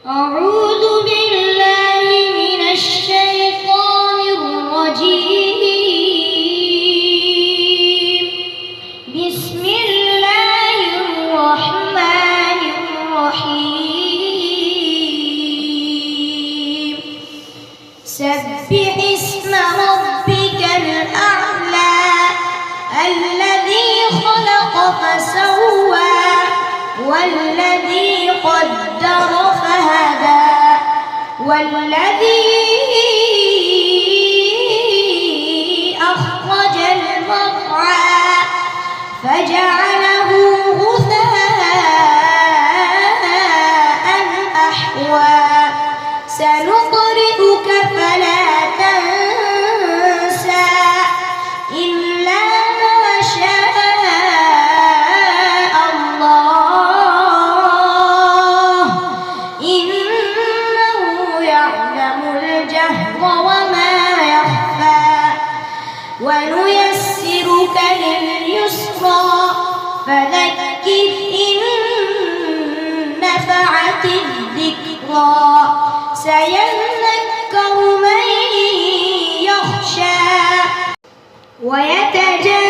أعوذ بالله من الشيطان الرجيم. بسم الله الرحمن الرحيم. سبح اسم ربك الأعلى الذي خلق فسوى والذي قدر فهدى والذي أخرج المرعى فجعله غثاء أحوى سنقرئك فلا تنسى إلا ما شاء الله إنه يعلم الجهر وما يخفى ونيسرك لليسرى فذكر إن نفعت الذكرى سيذكر من يخشى ويتجنبها